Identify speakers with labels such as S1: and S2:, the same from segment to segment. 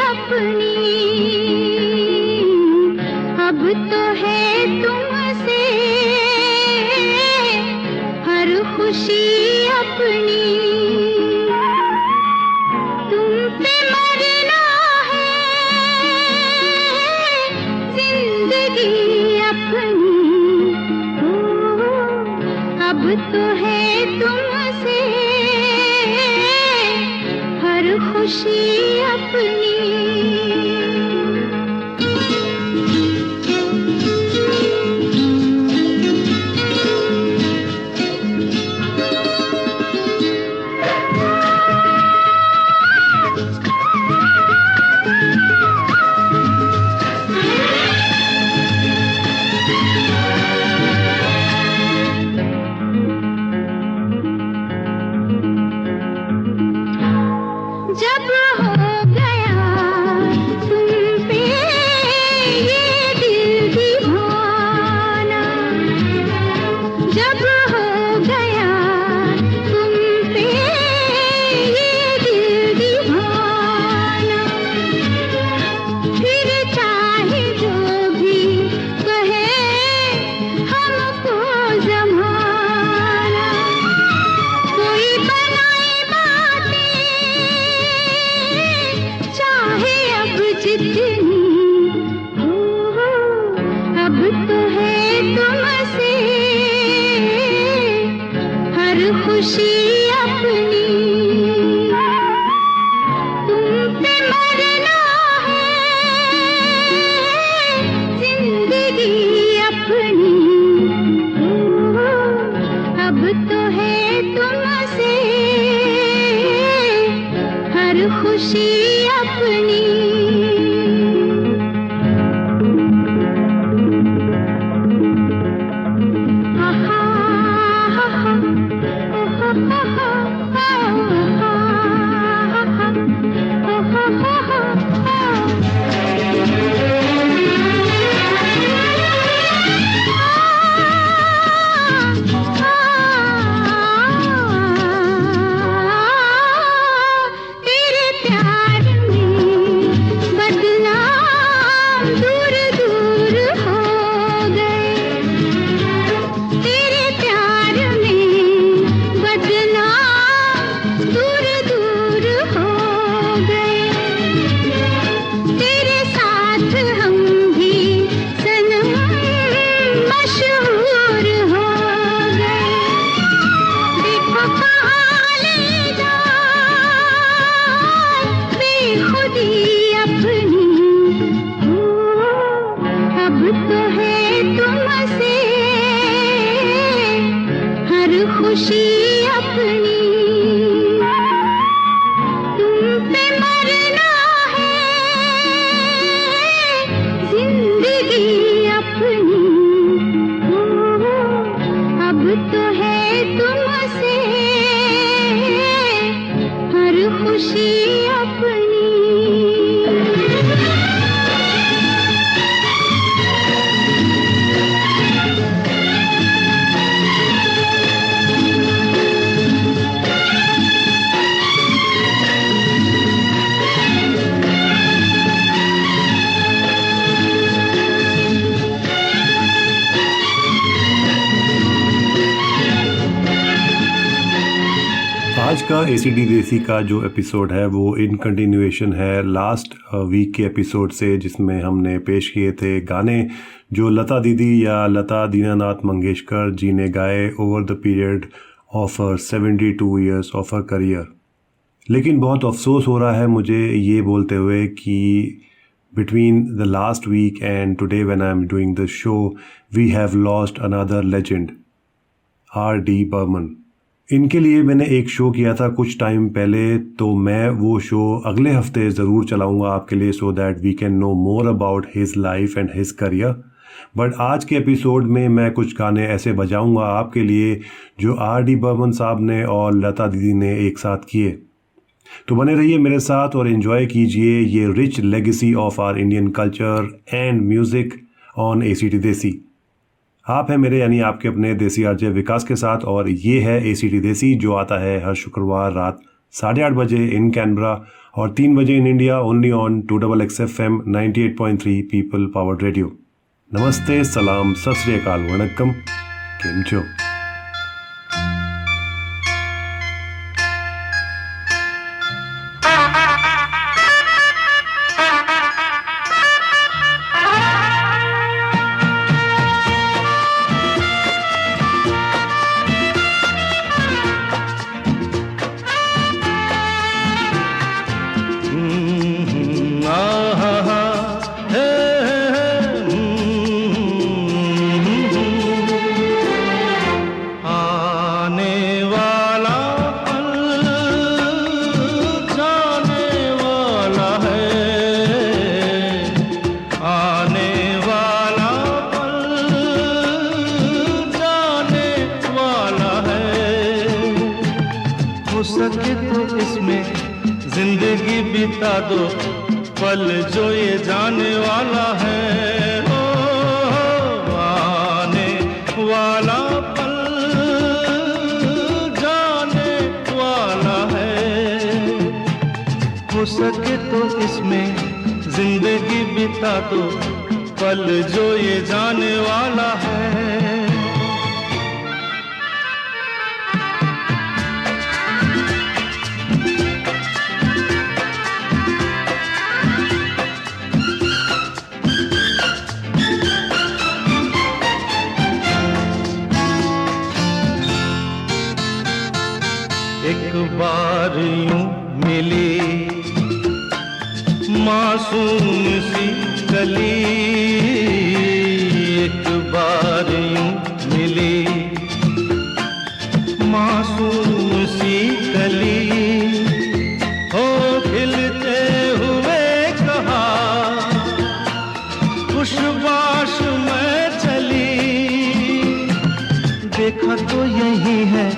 S1: अपनी, अब तो है तुमसे हर खुशी अपनी। तुम पे मरना है जिंदगी अपनी, अब तो है तुमसे हर खुशी अपनी। जब हो गया तुम पे ये दिल दीवाना, जब हो गया तुम पे ये दिल दीवाना, फिर चाहे जो भी कहे हमको जमाना, कोई बनाए बातें चाहे अब जितनी, अब तो है तुमसे हर खुशी अपनी। तुम पे मरना है जिंदगी अपनी, अब तो है तुमसे हर खुशी अपनी। आहा, आहा, तेरे प्यार में बदनाम दूर दूर हो गए, तेरे प्यार में बदनाम दूर दूर हो गए, तेरे साथ हम भी सनम मशहूर हो गए। देखो कहाँ ले जाए बेखुदी अपनी, अब तो है तुमसे हर खुशी अपनी। तुम पे मरना है जिंदगी अपनी, अब तो है तुमसे हर खुशी अपनी।
S2: आज का एसीडी देसी का जो एपिसोड है वो इन कंटिन्यूएशन है लास्ट वीक के एपिसोड से, जिसमें हमने पेश किए थे गाने जो लता दीदी या लता दीनानाथ मंगेशकर जी ने गाए over the period of 72 years of her career. लेकिन बहुत अफसोस हो रहा है मुझे ये बोलते हुए कि between the last week and today when I am doing the show we have lost another legend, R.D. Burman. इनके लिए मैंने एक शो किया था कुछ टाइम पहले, तो मैं वो शो अगले हफ्ते ज़रूर चलाऊंगा आपके लिए, so that we can know more about his life and his career. But आज के एपिसोड में मैं कुछ गाने ऐसे बजाऊंगा आपके लिए जो R.D. बर्मन साहब ने और लता दीदी ने एक साथ किए। तो बने रहिए मेरे साथ और एंजॉय कीजिए ये rich legacy of our Indian culture and music on ACT Desi. आप हैं मेरे यानी आपके अपने देसी आरजे विकास के साथ, और ये है एसीटी देसी जो आता है हर शुक्रवार रात 8:30 बजे इन कैनबरा और 3 बजे in India, only on 2XXFM 98.3 people powered radio. नमस्ते, सलाम, सत श्री अकाल, वणक्कम, केम छो?
S3: दो पल जो ये जाने वाला है, ओ आने वाला पल जाने वाला है। हो सके तो इसमें जिंदगी बिता दो पल जो ये जाने वाला है। एक बार यूं मिली मासूम सी कली, एक बार यूं मिली मासूम सी कली, हो खिलते हुए कहा खुशबाश में चली। देखा तो यही है,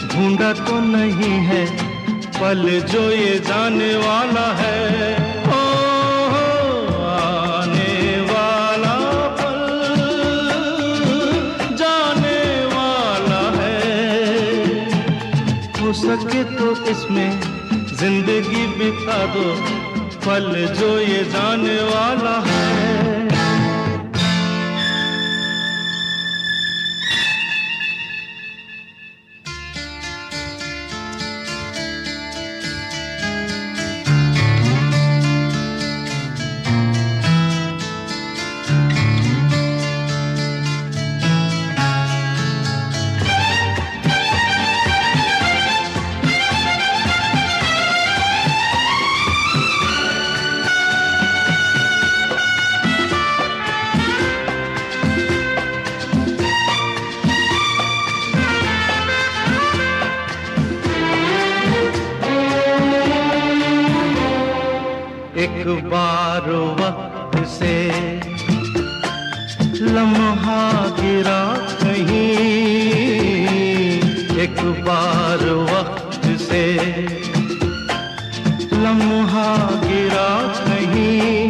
S3: ढूंढा तो नहीं है पल जो ये जाने वाला है, ओ आने वाला पल जाने वाला है। हो सके तो इसमें जिंदगी बिता दो पल जो ये जाने वाला है। एक बार वक्त से लम्हा गिरा कहीं, एक बार वक्त से लम्हा गिरा कहीं,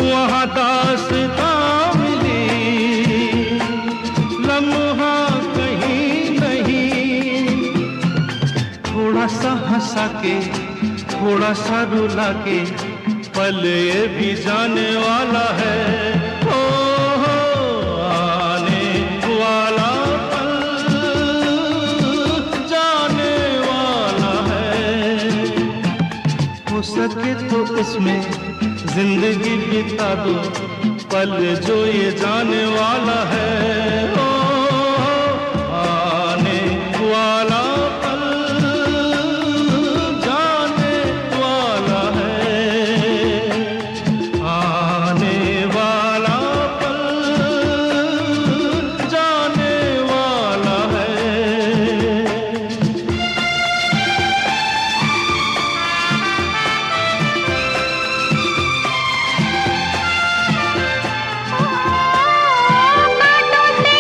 S3: वहाँ दास्तां मिली लम्हा कहीं नहीं। थोड़ा सा हंसा के थोड़ा सा रुला के पल ये भी जाने वाला है, ओ आने वाला पल जाने वाला है। हो सके तो इसमें जिंदगी बिता दो पल जो ये जाने वाला है, ओ आने वाला
S1: बातों से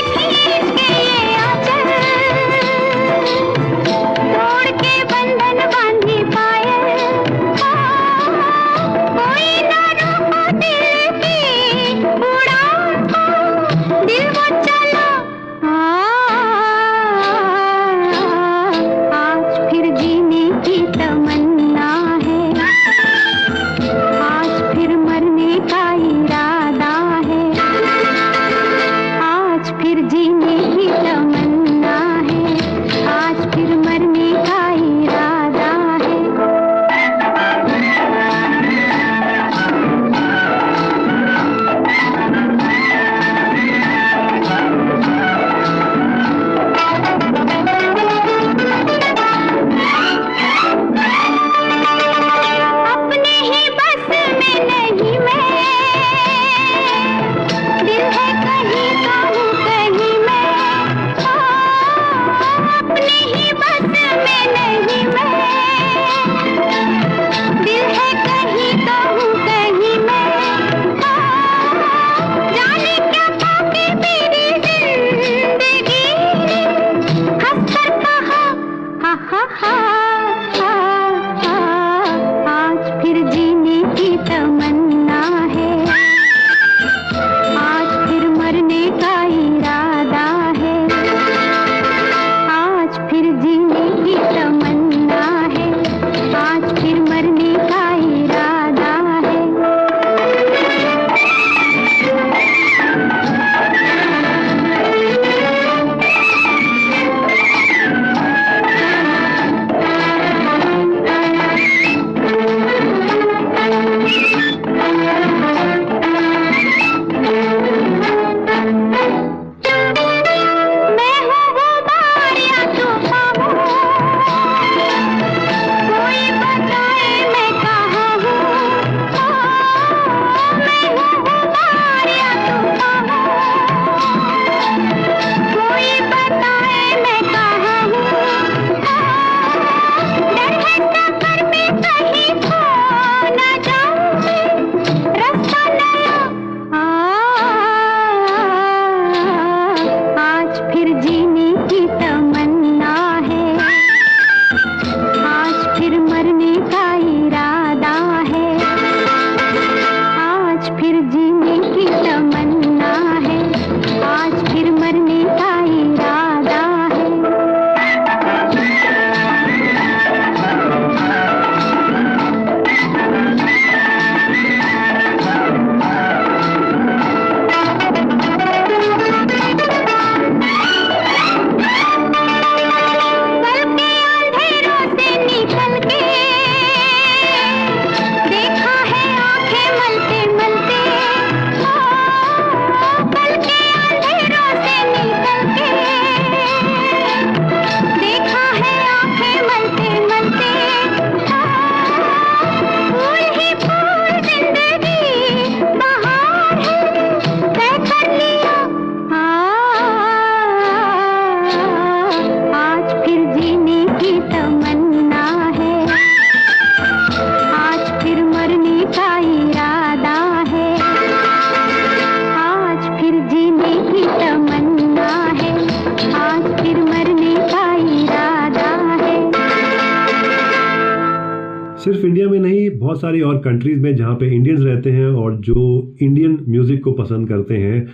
S2: बहुत सारी और कंट्रीज़ में जहाँ पे इंडियंस रहते हैं और जो इंडियन म्यूज़िक को पसंद करते हैं,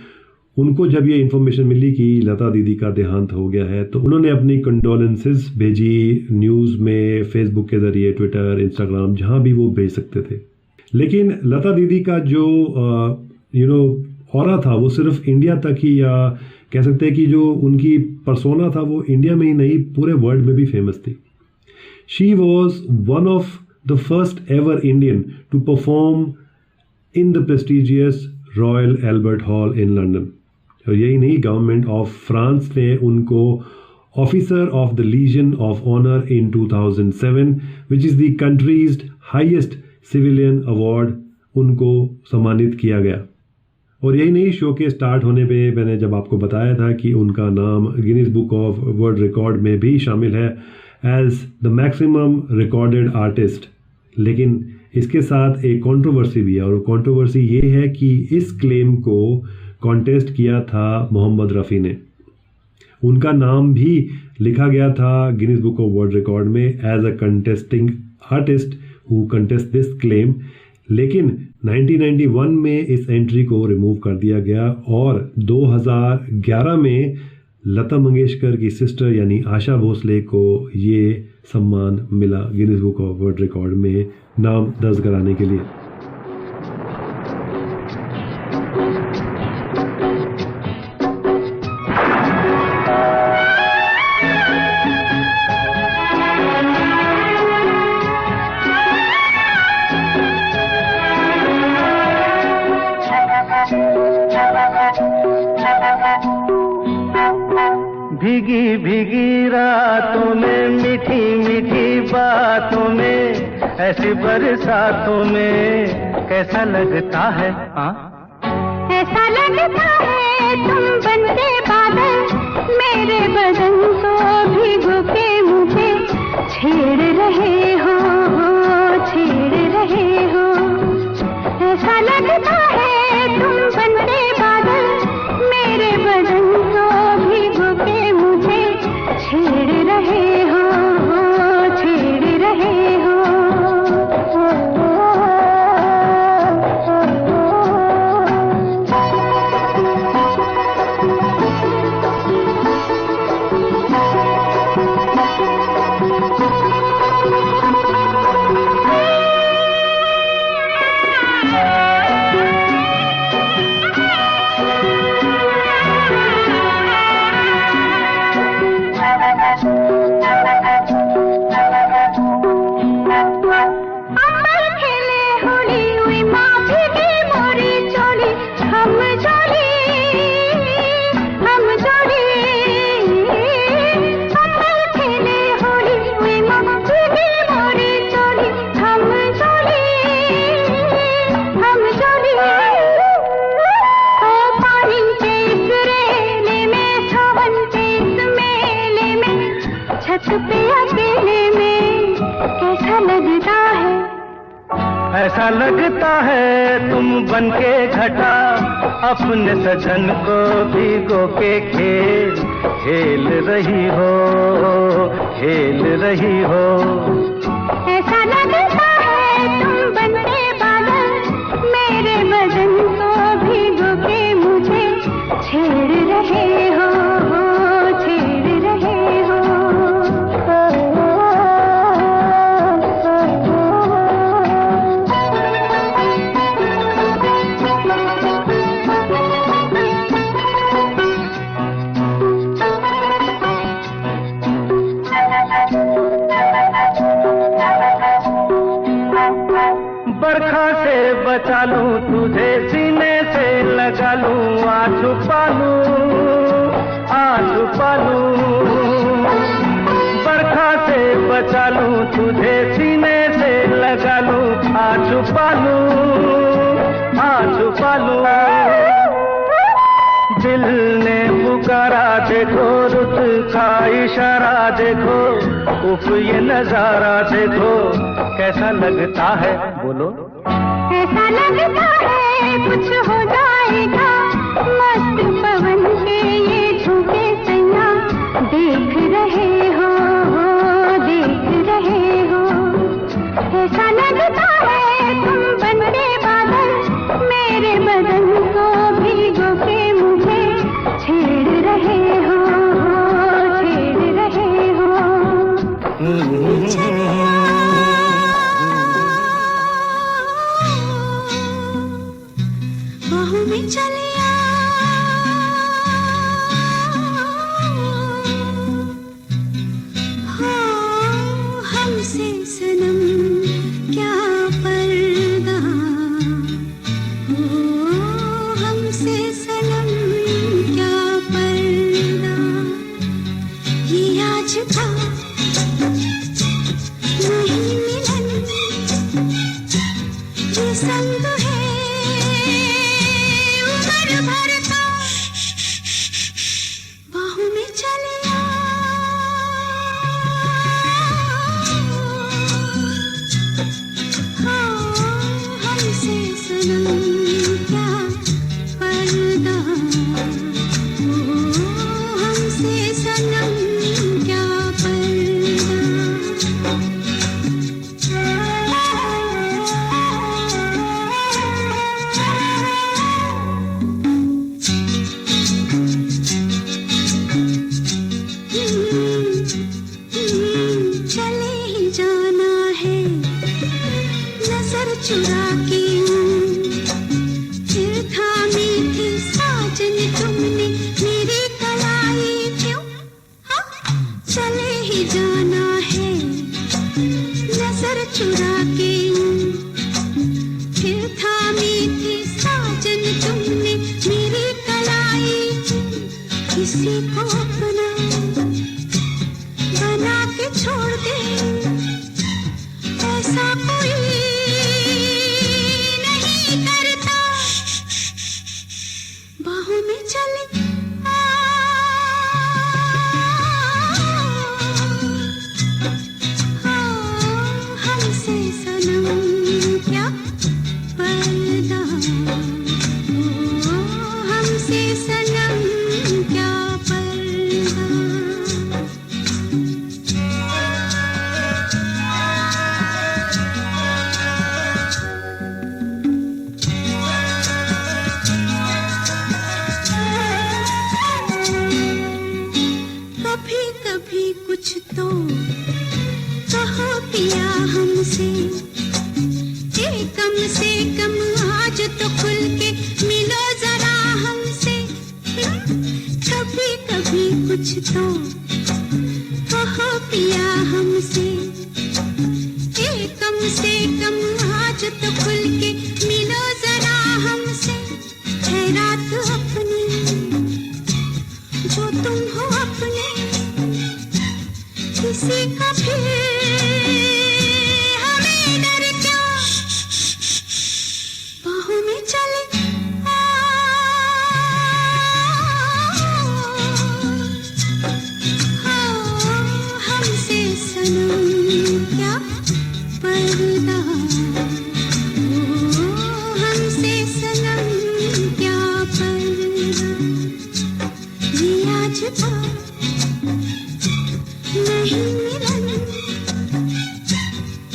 S2: उनको जब ये इन्फॉर्मेशन मिली कि लता दीदी का देहांत हो गया है तो उन्होंने अपनी कंडोलेंसेस भेजी न्यूज़ में, फेसबुक के ज़रिए, ट्विटर, इंस्टाग्राम, जहाँ भी वो भेज सकते थे। लेकिन लता दीदी का जो ऑरा था वो सिर्फ इंडिया तक ही, या कह सकते हैं कि जो उनकी पर्सोना था वो इंडिया में ही नहीं पूरे वर्ल्ड में भी फेमस थी। She was one of the first ever Indian to perform in the prestigious Royal Albert Hall in London. और यही नहीं, गवर्नमेंट ऑफ फ्रांस ने उनको officer of the Legion of Honour in 2007 which is the country's highest civilian award, उनको सम्मानित किया गया। और यही नहीं, शो के स्टार्ट होने पे मैंने जब आपको बताया था कि उनका नाम Guinness book of world record में भी शामिल है as the maximum recorded artist. लेकिन इसके साथ एक कंट्रोवर्सी भी है, और कंट्रोवर्सी ये है कि इस क्लेम को कॉन्टेस्ट किया था मोहम्मद रफ़ी ने। उनका नाम भी लिखा गया था Guinness book of world record में as a contesting artist who contest this claim. लेकिन 1991 में इस एंट्री को रिमूव कर दिया गया और 2011 में लता मंगेशकर की सिस्टर यानी आशा भोसले को ये सम्मान मिला Guinness book of world record में नाम दर्ज कराने के लिए।
S3: भीगी भीगी रातों में, मीठी मीठी बातों में, ऐसी बरसातों में कैसा लगता है?
S1: ऐसा लगता है तुम बनते बादल, मेरे बदन को भिगो के मुझे छेड़ रहे हो, छेड़ रहे हो। ऐसा लगता है तुम बनते बादल, मेरे बदन को भिगो के मुझे छेड़ रहे हो, छेड़ रहे हो।
S3: ऐसा लगता है तुम बनके घटा, अपने सजन को भिगो के खेल खेल रही हो, खेल रही हो।
S1: ऐसा लगता है तुम बनते बादल, मेरे बदन को भिगो के मुझे छेड़ रहे हो, छेड़ रहे हो।
S3: बरखा से बचा लूं तुझे, सीने से लगा लूं, आ छुपा लूं। बरखा से बचा लूं तुझे, सीने से लगा लूं, आ छुपा लूं। दिल ने पुकारा देखो, रुत का इशारा देखो, उफ ये नजारा देखो, कैसा लगता है बोलो?
S1: ऐसा लगता है कुछ हो जाएगा, मस्त पवन के ये झूठे सैया देख रहे हो, देख रहे हो। ऐसा लगता है में चलिया हो हमसे सनम क्या पर्दा हो हमसे सनम क्या पर्दा ये आज था नहीं मिलन ये संग है उम्र भर का बाहों में चलिया हमसे सनम क्या पर्दा हमसे सनम क्या चले ही जाना है नजर चुरा के फिर थामी थी साजन तुमने मेरी कलाई क्यों हाँ? चले ही जाना है नजर चुरा के फिर थामी थी साजन तुमने मेरी कलाई किसी को अपना बना के छोड़ दे ऐसा कोई नहीं करता बाहों में चले हमसे सनम क्या पर्दा हमसे सनम क्या पर्दा कभी कभी कुछ तो कहो पिया हमसे कम से कम आज तो खुल के मिलो जरा हमसे कभी कभी कुछ तो कहो पिया हमसे कम से कम आज तो खुल के मिलो जरा हमसे है रात अपनी जो तुम हो अपने किसी का फिर हमें डर क्या बाहों में चले हमसे सनम क्या पर्दा हमसे सनम क्या पर्दा ये आज था नहीं मिलन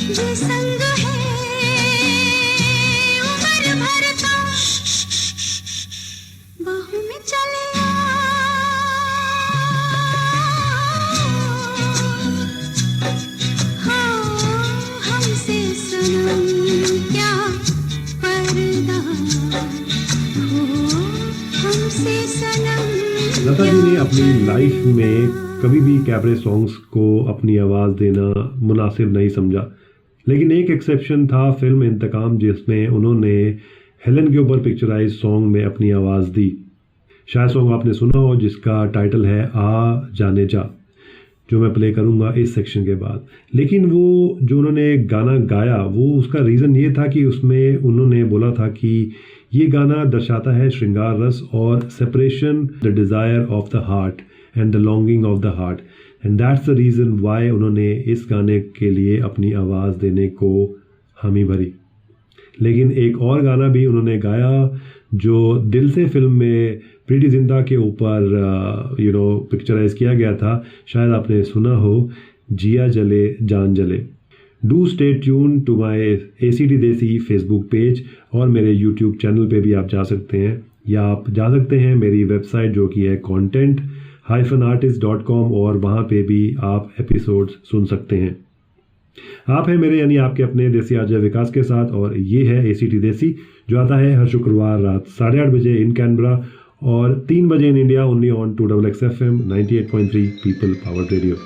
S1: ये संग है उम्र भर का बाहों में चलिया हमसे सनम क्या पर्दा हमसे सनम
S2: लता जी ने अपनी लाइफ में कभी भी कैबरे सॉन्ग्स को अपनी आवाज़ देना मुनासिब नहीं समझा, लेकिन एक एक्सेप्शन था फिल्म इंतकाम जिसमें उन्होंने हेलन के ऊपर पिक्चराइज सॉन्ग में अपनी आवाज़ दी। शायद सॉन्ग आपने सुना हो जिसका टाइटल है आ जाने जा, जो मैं प्ले करूँगा इस सेक्शन के बाद। लेकिन वो जो उन्होंने गाना गाया वो उसका रीज़न ये था कि उसमें उन्होंने बोला था कि ये गाना दर्शाता है श्रृंगार रस और separation, the desire of the heart and the longing of the heart, and that's the reason why उन्होंने इस गाने के लिए अपनी आवाज़ देने को हामी भरी। लेकिन एक और गाना भी उन्होंने गाया जो दिल से फिल्म में प्रीति जिंटा के ऊपर पिक्चराइज किया गया था, शायद आपने सुना हो, जिया जले जान जले। Do stay tuned to my ACD Desi Facebook page और मेरे यूट्यूब चैनल पे भी आप जा सकते हैं, या आप जा सकते हैं मेरी वेबसाइट जो कि है content-artist.com और वहाँ पे भी आप एपिसोड्स सुन सकते हैं। आप हैं मेरे यानी आपके अपने देसी आरजे विकास के साथ, और ये है ACT देसी, जो आता है हर शुक्रवार रात 8:30 बजे इन कैनबरा और 3 बजे in India, only on 2XX FM 98.3 people powered radio.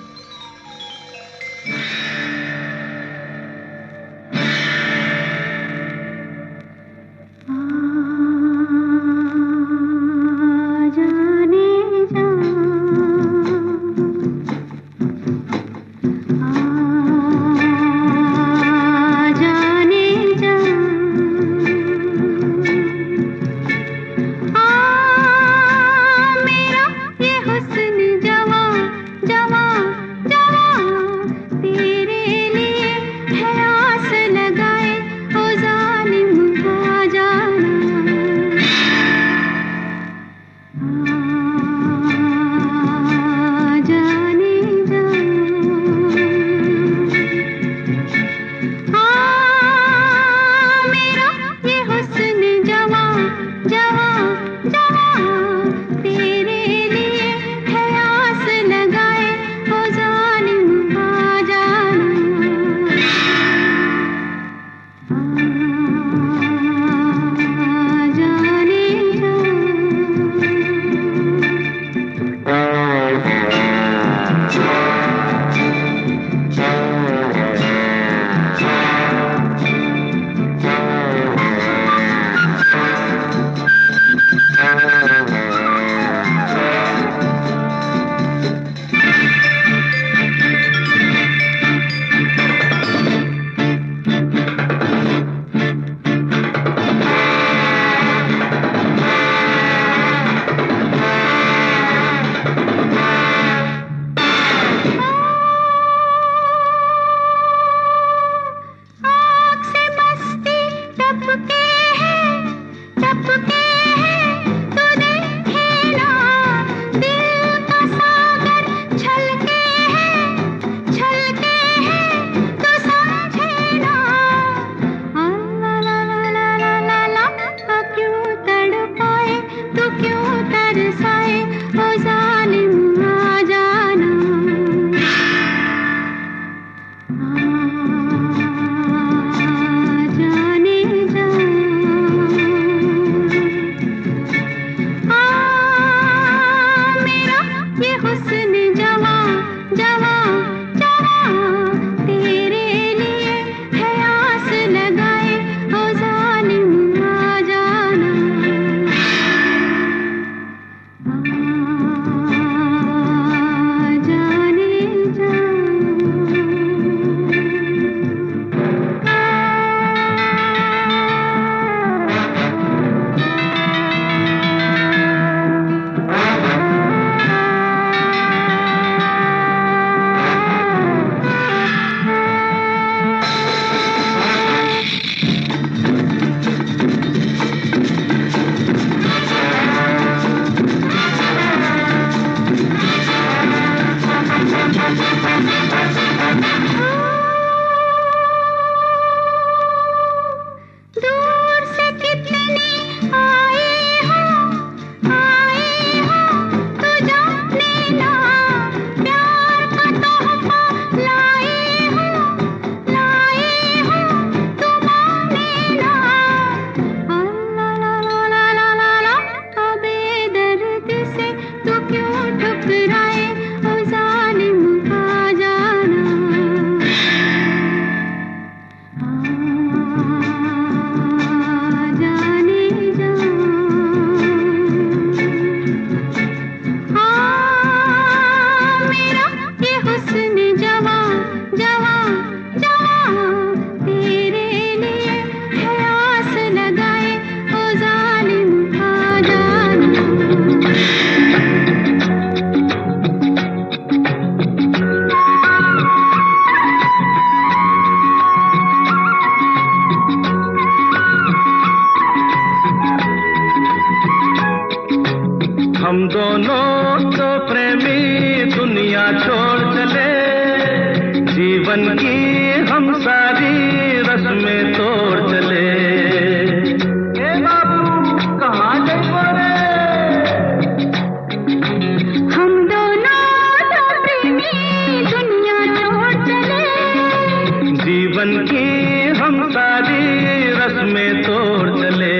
S3: में तोड़ चले।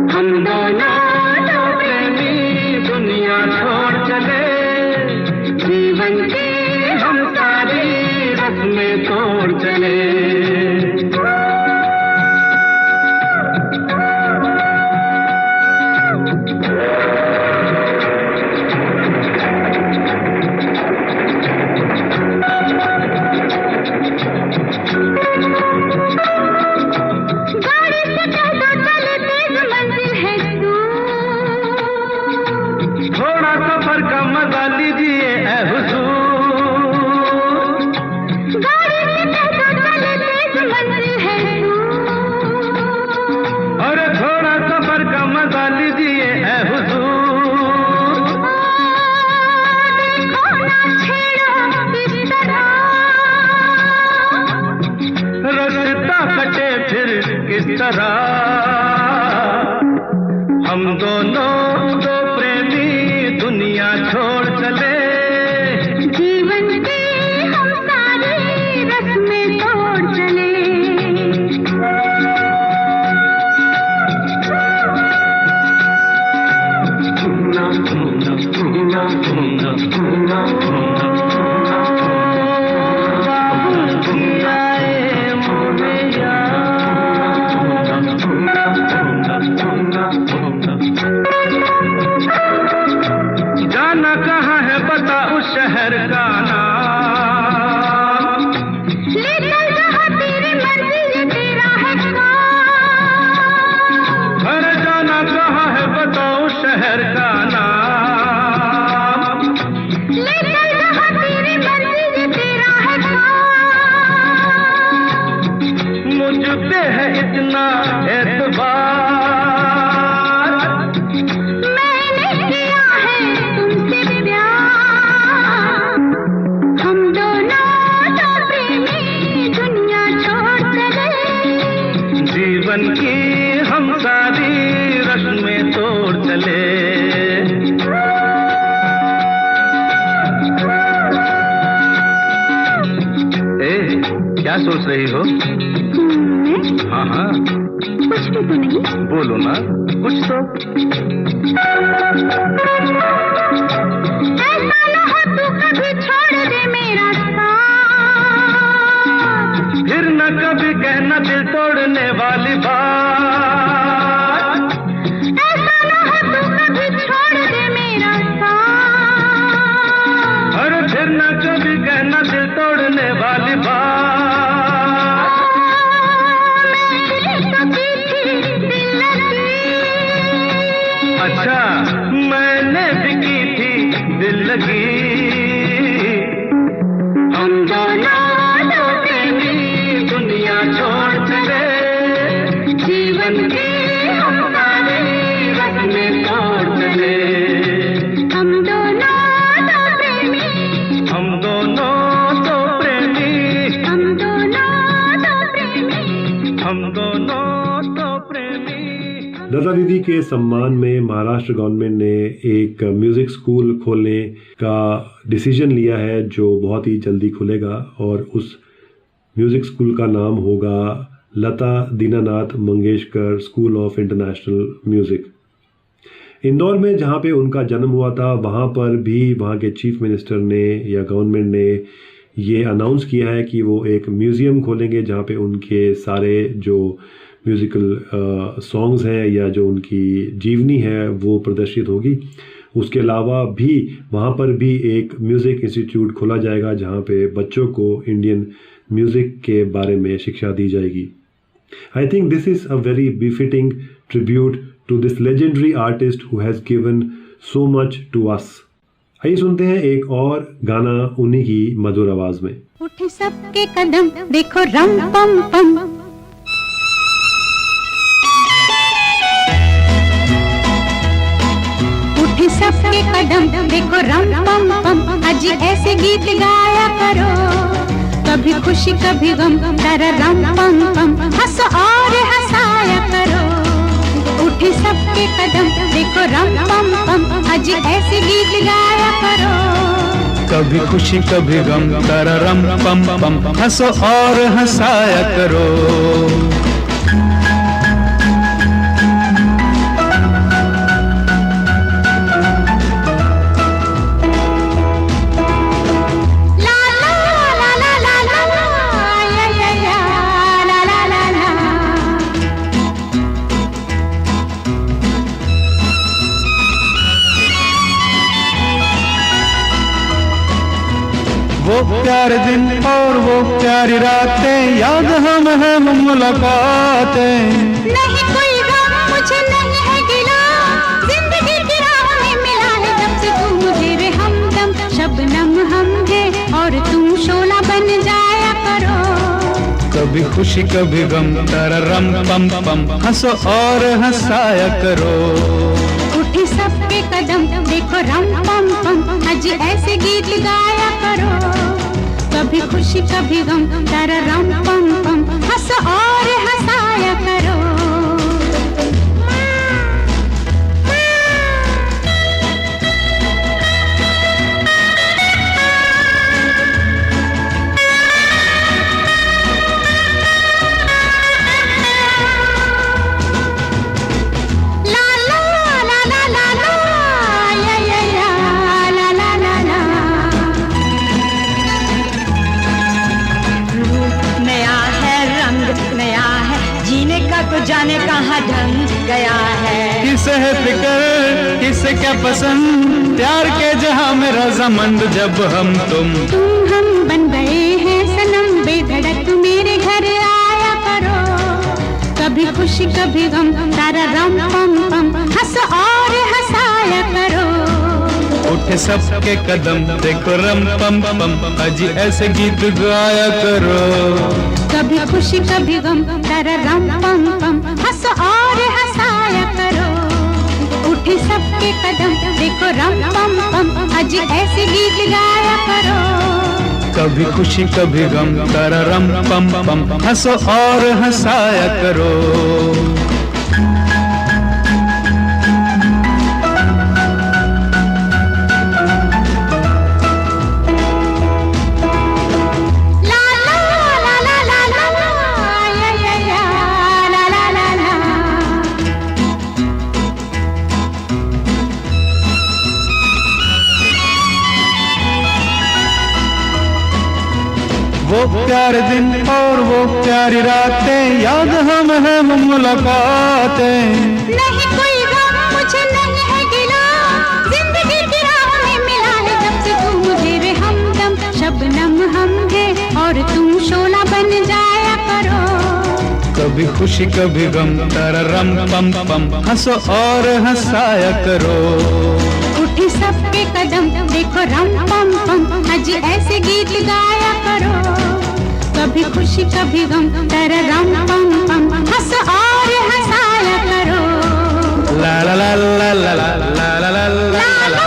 S3: हम दोनों दो प्रेमी दुनिया छोड़ चले, जीवन की हम सारी रस्में तोड़ चले। थोड़ा सफर का मजा लीजिए ऐ हुजूर, गाड़ी से चलो चले तेज मंजिल है दूर। अरे थोड़ा सफर का मजा लीजिए ऐ हुजूर, देखो ना छेड़ो इस तरह, रास्ता कटे फिर किस तरह। हम दोनों दो प्रेमी दुनिया छोड़ चले, जीवन की हम सारी रस्में तोड़ चले। जाना कहाँ है बता उस शहर का नाम, ले चल जहाँ तेरी मर्जी तेरा है काम। अरे जाना कहाँ है बता उस शहर का नाम, ले चल जहाँ तेरी मर्जी तेरा है काम। मुझ पे है इतना एतबार, जीवन की हम सारी रस्में तोड़ चले। क्या सोच रही हो? हाँ हाँ,
S1: कुछ भी तो नहीं।
S3: बोलो ना कुछ तो।
S1: ऐसा न हो तू कभी छोड़ दे मेरा साथ,
S3: फिर न कभी कहना दिल तोड़ने वाली बात।
S1: ऐसा न हो तू कभी छोड़ दे मेरा साथ,
S3: अरे फिर न कभी कहना दिल तोड़ने वाली बात। अच्छा मैंने भी की थी दिल लगी, हम दोनों दो प्रेमी दुनिया छोड़ चले, जीवन की हम सारी रस्में तोड़ चले।
S1: हम दोनों दो प्रेमी,
S3: हम दोनों दो प्रेमी,
S1: हम दोनों दो प्रेमी,
S3: हम दोनों दो प्रेमी।
S2: लता दीदी के सम्मान में महाराष्ट्र गवर्नमेंट ने एक म्यूज़िक स्कूल खोलने का डिसीजन लिया है जो बहुत ही जल्दी खुलेगा, और उस म्यूज़िक स्कूल का नाम होगा Lata Dinanath Mangeshkar School of International Music. Indore में जहाँ पे उनका जन्म हुआ था वहाँ पर भी वहाँ के चीफ मिनिस्टर ने या गवर्नमेंट ने ये अनाउंस किया है कि वो एक म्यूज़ियम खोलेंगे जहाँ पे उनके सारे जो म्यूज़िकल सॉन्ग्स हैं या जो उनकी जीवनी है वो प्रदर्शित होगी। उसके अलावा भी वहाँ पर भी एक म्यूज़िक इंस्टीट्यूट खोला जाएगा जहाँ पे बच्चों को इंडियन म्यूज़िक के बारे में शिक्षा दी जाएगी। I think this is a very befitting tribute to this legendary artist who has given so much to us. आइए सुनते हैं एक और गाना उन्हीं की मधुर आवाज़ में।
S1: उठे सबके कदम देखो रम पम पम, उठे सबके कदम देखो रम पम पम, आज ऐसे गीत गाया करो, कभी खुशी कभी गम, तारा रम पम पम, हंसो और हंसाया करो। उठे सबके कदम देखो रम पम पम, आज ऐसे गीत गाया करो।
S3: कभी खुशी कभी गम तररम पम पम, हंसो और हंसाया करो। वो प्यारे दिन और वो प्यारी रातें याद हम है मुलाकातें।
S1: नहीं कोई गम मुझे नहीं है गिला, जिंदगी की राह में मिला है जब से तू मुझे रे हमदम। शबनम हम है और तुम शोला बन जाया करो।
S3: कभी खुशी कभी गम तररम पम पम, हंसो और हंसाया करो।
S1: उठे सबके कदम देखो रम पम पम, आज ऐसे गीत गाया करो। कभी खुशी कभी गम तररम पम पम, हंसो और हंसाया करो।
S4: तो जाने कहाँ ढंग गया है।
S3: किसे है फिक्र किसे क्या पसंद, प्यार के जहां में रजामंद जब हम तुम
S1: हम बन गए हैं सनम बेधड़क मेरे घर आया करो। कभी खुशी कभी गम तारा रम पम पम, हंस और हंसाया करो।
S3: उठे सबके कदम देखो रम पम पम, आज ऐसे गीत गाया करो।
S1: कभी खुशी कभी गम तारा रम पम पम, हंस और हंसाया करो। उठे सबके कदम देखो रम पम पम, आज ऐसे गीत गाया करो।
S3: कभी खुशी कभी गम तारा रम पम पम, हंसो और हंसाया करो। वो प्यारे दिन और वो प्यारी रातें याद हम है मुलाकातें।
S1: नहीं कोई गम मुझे नहीं है गिला, जिंदगी की राह में मिला है जब से तू मुझे रे हमदम। शबनम हम है और तुम शोला बन जाया करो।
S3: कभी खुशी कभी गम तररम पम पम, हंसो और हंसाया करो।
S1: उठे सबके कदम देखो रम पम पम, आज ऐसे गीत गाया करो। कभी खुशी कभी गम तररम पम पम, हंस और हंसाया करो।
S3: ला ला ला ला ला ला ला ला ला ला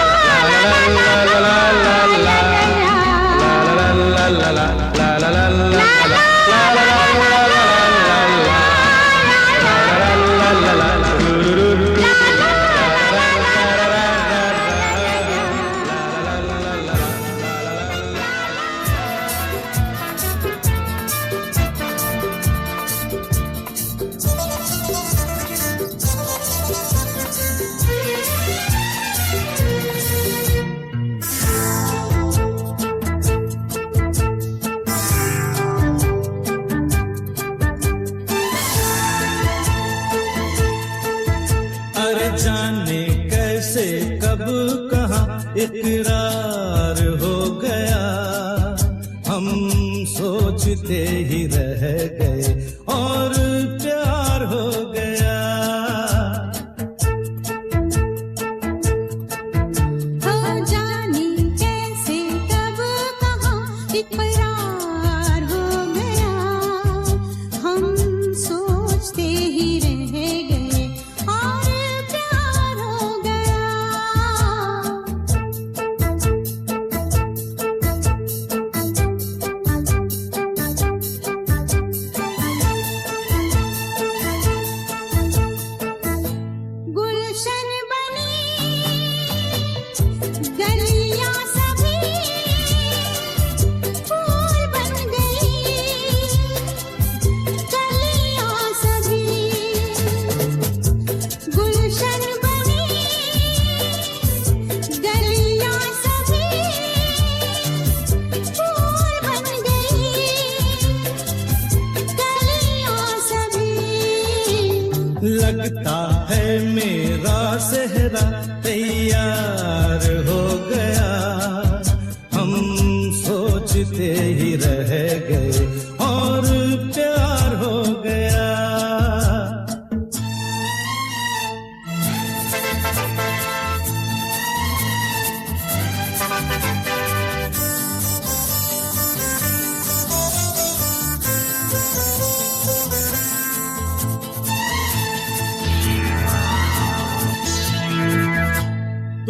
S5: जाने कैसे कब कहाँ इकरार हो गया, हम सोचते ही रह गए और प्यार हो गया।
S1: हो जाने कैसे कब कहाँ इकरार हो गया, हम सोचते ही रह गए और प्यार हो गया।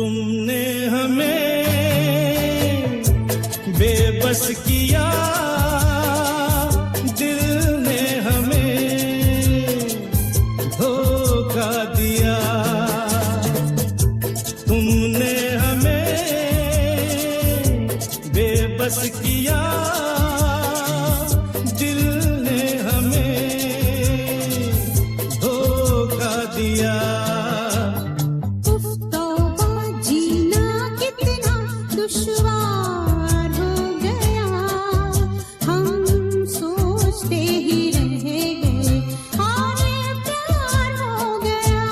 S5: तुमने हमें बेबस किया, दिल ने हमें धोखा दिया। तुमने हमें बेबस किया, दिल ने हमें धोखा दिया।
S1: दुश्वार हो गया, हम सोचते ही रह गए और प्यार हो गया।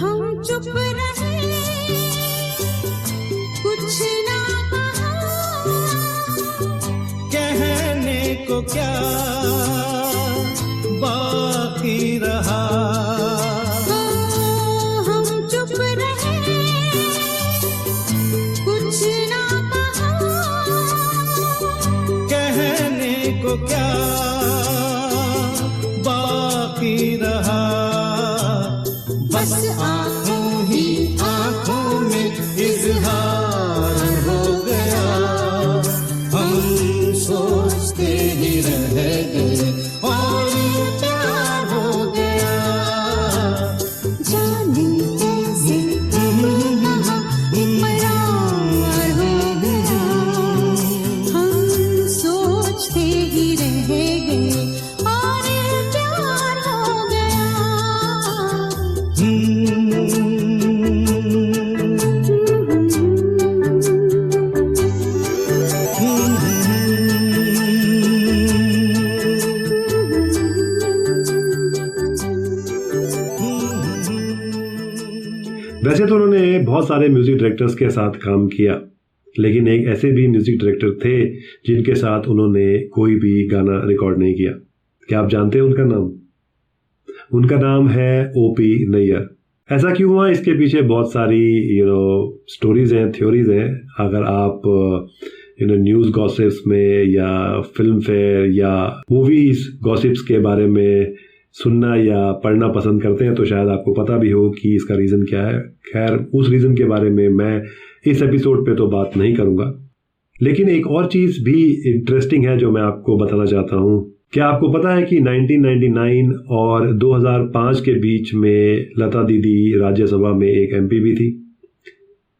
S1: हम चुप रहे, कुछ ना कहा,
S5: कहने को क्या बाकी रहा।
S1: हम चुप रहे, कुछ ना कहा,
S5: कहने को क्या बाकी रहा।
S1: बस आंखों ही आंखों में
S5: इजहार हो गया, हम सोचते ही रह गए और प्यार हो गया।
S1: जाने कैसे कब कहाँ इकरार हो गया, हम सोचते ही रह गए और प्यार हो गया।
S2: वैसे तो उन्होंने बहुत सारे म्यूजिक डायरेक्टर्स के साथ काम किया, लेकिन एक ऐसे भी म्यूजिक डायरेक्टर थे जिनके साथ उन्होंने कोई भी गाना रिकॉर्ड नहीं किया। क्या आप जानते हैं उनका नाम? उनका नाम है ओपी नैयर। ऐसा क्यों हुआ, इसके पीछे बहुत सारी स्टोरीज हैं, थ्योरीज हैं। अगर आप न्यूज़ गॉसिप्स में या फिल्म फेयर या मूवीज गॉसिप्स के बारे में सुनना या पढ़ना पसंद करते हैं तो शायद आपको पता भी हो कि इसका रीज़न क्या है। खैर, उस रीज़न के बारे में मैं इस एपिसोड पे तो बात नहीं करूँगा, लेकिन एक और चीज़ भी इंटरेस्टिंग है जो मैं आपको बताना चाहता हूँ। क्या आपको पता है कि 1999 और 2005 के बीच में लता दीदी राज्यसभा में एक एमपी भी थी।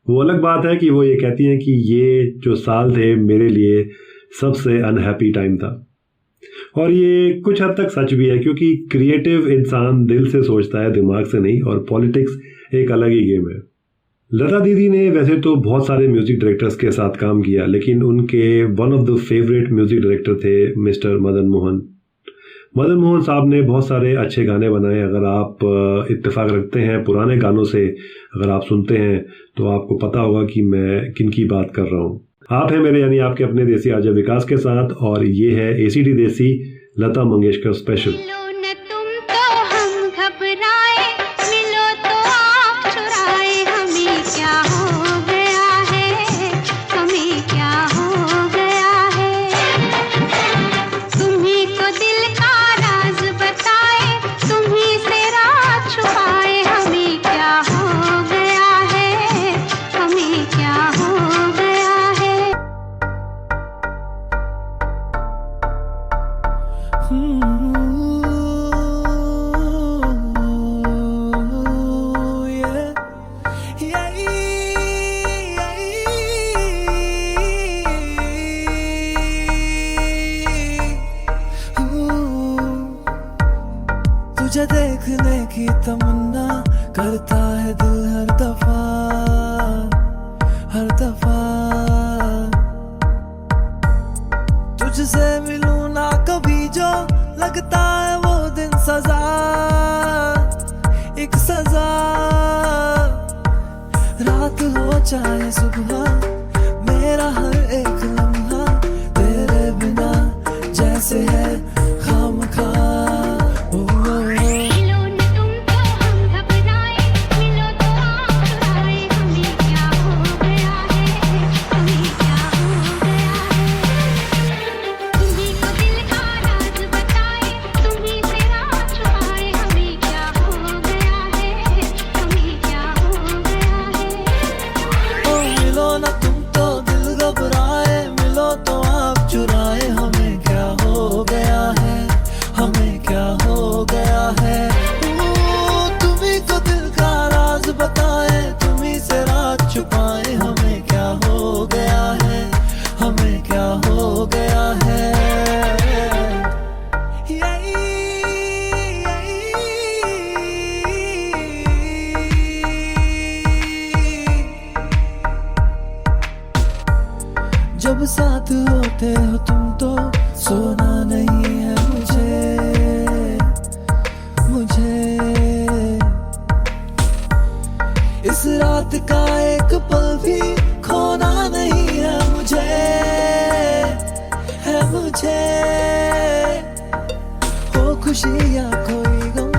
S2: वो अलग बात है कि वो ये कहती हैं कि ये जो साल थे मेरे लिए सबसे अनहैप्पी टाइम था, और ये कुछ हद तक सच भी है, क्योंकि क्रिएटिव इंसान दिल से सोचता है, दिमाग से नहीं, और पॉलिटिक्स एक अलग ही गेम है। लता दीदी ने वैसे तो बहुत सारे म्यूजिक डायरेक्टर्स के साथ काम किया, लेकिन उनके one of the favourite music director थे मिस्टर मदन मोहन। मदन मोहन साहब ने बहुत सारे अच्छे गाने बनाए। अगर आप इत्तेफाक रखते हैं पुराने गानों से, अगर आप सुनते हैं तो आपको पता होगा कि मैं किन की बात कर रहा हूँ। आप हैं मेरे यानी आपके अपने देसी आरजे विकास के साथ, और ये है एसीडी देसी लता मंगेशकर स्पेशल।
S1: मिलो न तुम तो हम घबराए, मिलो तो आप चुराए, हमें क्या हो गया है, हमें क्या हो गया है। तुम्ही तो दिल का राज बताए, तुम्ही से राज छुपाए, हमें क्या हो गया है, हमें क्या हो गया है।
S5: Hmm.
S6: तुझे देखने की तमन्ना करता है दिल हर दफा, हर दफा। तुझसे मिलूं ना कभी जो लगता है वो दिन सजा, एक सजा। रात हो चाहे सुबह मेरा हर एक लम्हा तेरे बिना जैसे है खामखा।
S1: मिलो न तुम तो हम घबराए, मिलो तो आप चुराए, हमें क्या हो गया है, हमें क्या हो गया है। तुम्ही को दिल का राज बताए, तुम्ही से राज छुपाए, हमें क्या हो गया है, हमें क्या हो गया है।
S6: ओ मिलो ना तुम तो दिल घबराए, मिलो तो आप चुराए, हमें क्या हो गया है, हमें क्या हो गया है। तुम्ही को दिल का राज बताए, तुम्ही से राज छुपाए, हमें क्या हो गया है, हमें क्या हो गया है। जब साथ होते हो तुम तो सोना नहीं है मुझे। इस रात का एक पल भी खोना नहीं है मुझे। हो खुशी या कोई गम,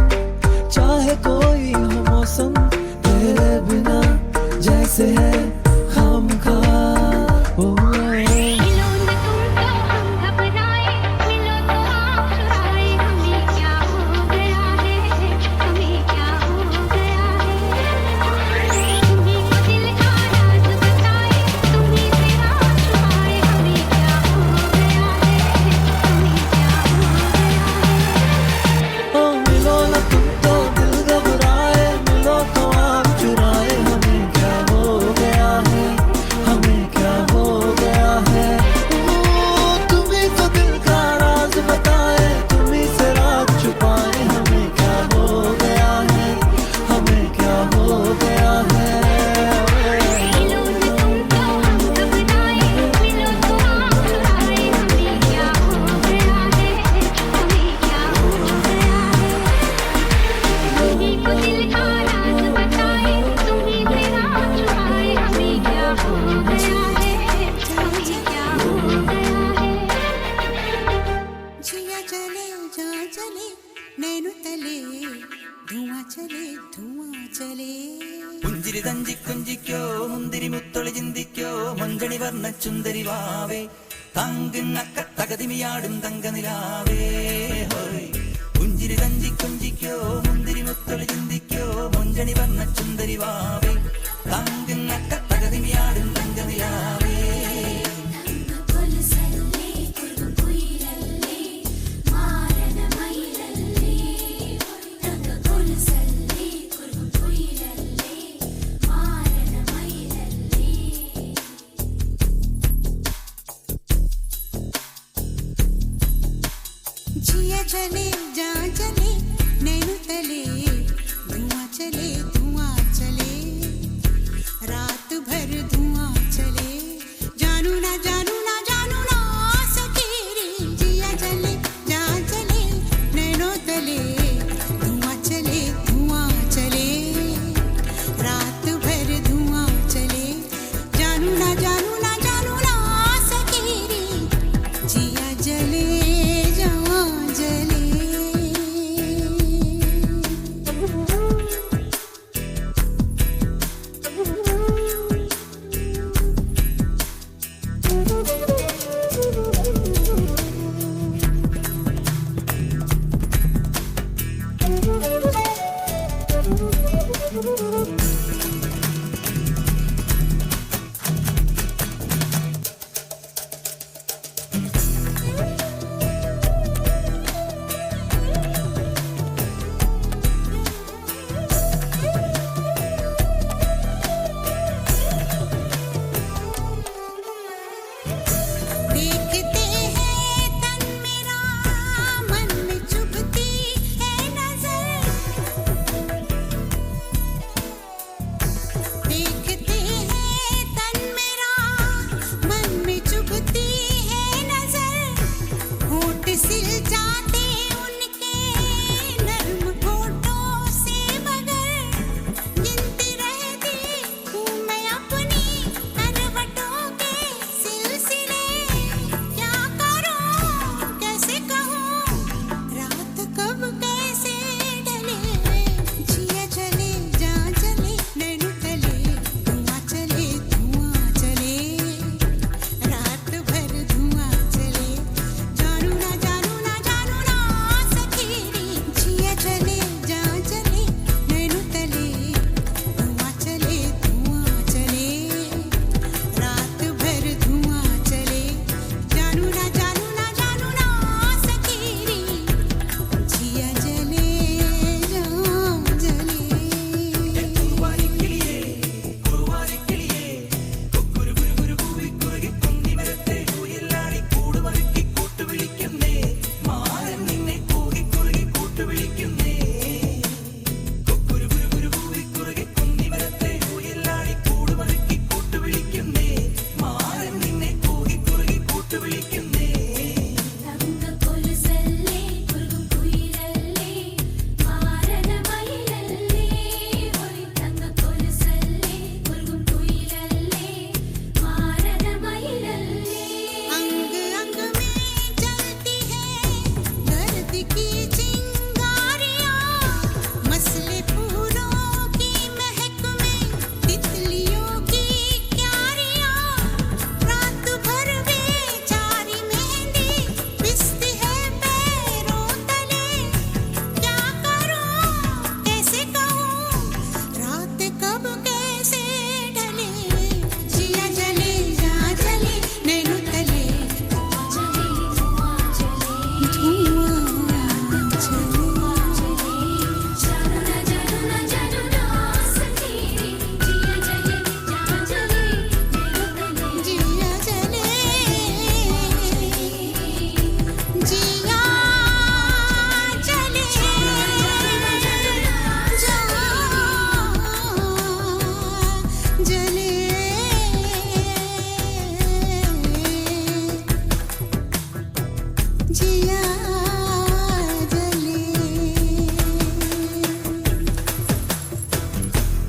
S6: चाहे कोई हो मौसम, तेरे बिना जैसे है खामखा।
S1: मिलो न तुम तो हम घबराए, मिलो तो आप चुराए, हमें क्या हो गया है, हमें क्या हो गया है। तुम्ही को दिल का राज बताए, तुम्ही से राज छुपाए, हमें क्या हो गया है, हमें क्या हो गया है।
S6: ओ मिलो ना तुम तो दिल घबराए, मिलो तो आप चुराए, हमें क्या हो गया है, हमें क्या हो गया है। तुम्ही तो दिल का राज बताए, तुम्ही से राज छुपाए, हमें क्या हो गया है, हमें क्या हो गया है।
S1: मिलो न तुम तो हम घबराए, मिलो तो आप चुराए, हमें क्या हो गया है, हमें क्या हो गया है। तुम्ही को दिल का राज बताए, तुम्ही से राज छुपाए, हमें क्या हो गया है, हमें क्या हो गया है। जिया चले जा चले नैनु तले, धुआं चले धुआं चले।
S7: പുഞ്ചിരി തഞ്ചി കുഞ്ചിക്കോ മുന്തിരി മുത്തൊളി ചിന്തിക്കോ മൊഞ്ചണി വർണ്ണ ചുന്ദരി വാവേ തങ്കുന്നക്ക തകതിമിയാടും തങ്കനിലാവേ ഹോയ്. പുഞ്ചിരി തഞ്ചി കുഞ്ചിക്കോ മുന്തിരി മുത്തൊളി ചിന്തിക്കോ മൊഞ്ചണി വർണ്ണ ചുന്ദരി വാവേ തങ്കുന്നക്ക തകതിമിയാടും തങ്കനിലാവേ.
S1: जिया चले जा चले नैनु तले, धुआं चले धुआं चले, रात भर धुआं चले, जानू ना जानू ना जानू ना सकेरी। जिया चले जा चले नैनो तले, धुआं चले धुआं चले, रात भर धुआं चले, जानू ना जानू ना जानू ना सकेरी। जिया जले जवां जले। देखते हैं तन मेरा, मन में चुभती है नजर।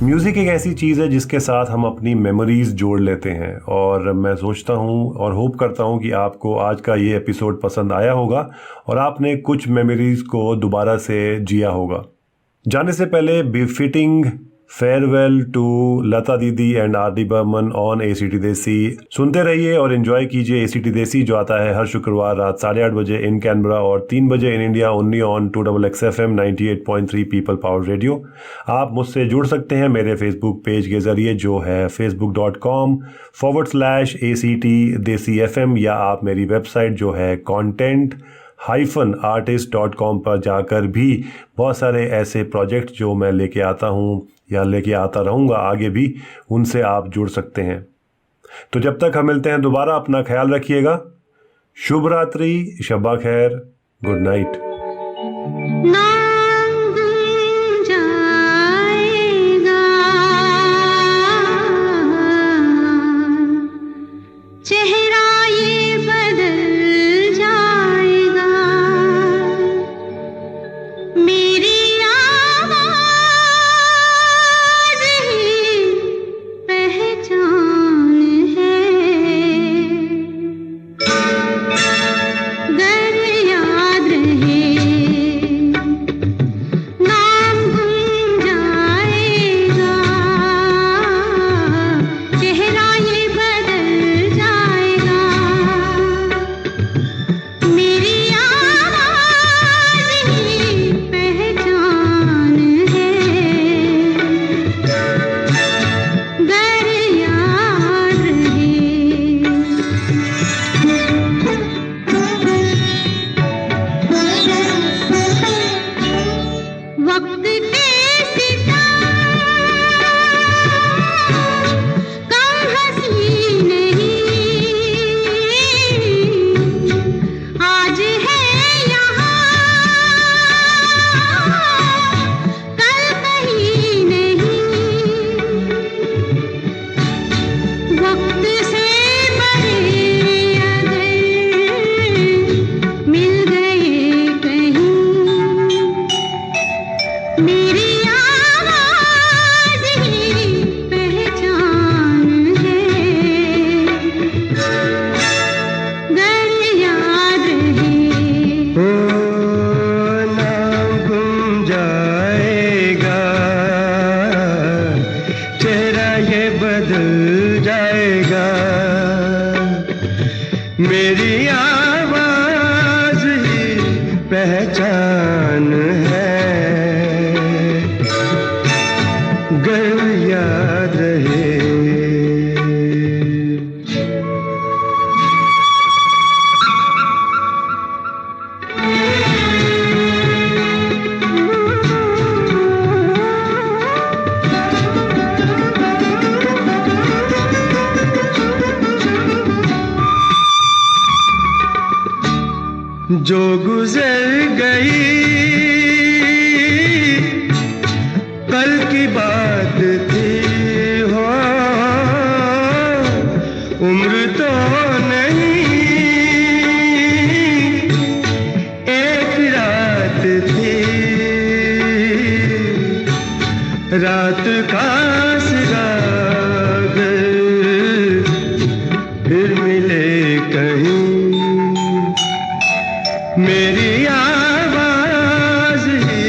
S2: म्यूज़िक एक ऐसी चीज़ है जिसके साथ हम अपनी मेमोरीज़ जोड़ लेते हैं, और मैं सोचता हूँ और होप करता हूँ कि आपको आज का ये एपिसोड पसंद आया होगा और आपने कुछ मेमोरीज़ को दोबारा से जिया होगा। जाने से पहले befitting farewell to Lata didi and R D. Burman on ACT Desi. सुनते रहिए और एंजॉय कीजिए ACT देसी, जो आता है हर शुक्रवार रात 8:30 बजे इन कैनबरा और 3 बजे in India, only on 2XX FM 98.3 people power radio. आप मुझसे जुड़ सकते हैं मेरे फेसबुक पेज के ज़रिए, जो है facebook.com/ACT देसी FM, या आप मेरी वेबसाइट जो है content-artist.com पर जाकर भी बहुत सारे ऐसे प्रोजेक्ट जो मैं लेके आता हूँ या लेके आता रहूँगा आगे भी, उनसे आप जुड़ सकते हैं। तो जब तक हम मिलते हैं दोबारा, अपना ख्याल रखिएगा। शुभ रात्रि, शब्बा खैर, गुड नाइट।
S1: नाम गुम जाएगा, चेहरा ये बदल जाएगा, मेरी आवाज़ ही पहचान है। गर याद रहे, नाम गुम जाएगा, चेहरा ये बदल जाएगा, मेरी आवाज़ ही पहचान है। गर याद रहे, वक्त के सितारे कम हंसी नहीं, आज है यहाँ, कल कहीं नहीं, वक्त से बड़े अगर मिल गए कहीं, मेरी आवाज़ ही पहचान है। गर याद रहे,
S3: नाम गुम जाएगा, चेहरा ये बदल जाएगा, मेरी आवाज़ ही पहचान है। गर याद रहे। जो गुजर गई कल की बात थी, हो उम्र तो नहीं, एक रात थी, रात का सिरागर फिर मिले कहीं, मेरी आवाज़ ही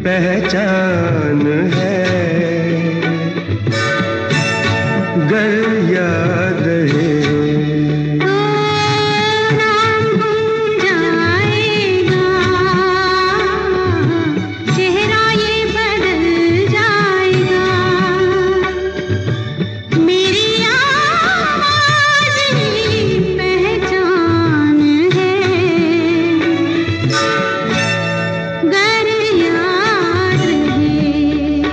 S3: पहचान है। गर याद रहे,
S1: नाम गुम जाएगा, चेहरा ये बदल जाएगा, मेरी आवाज़ ही पहचान है। गर याद रहे,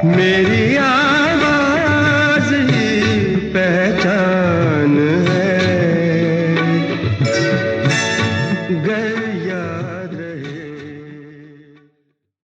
S3: मेरी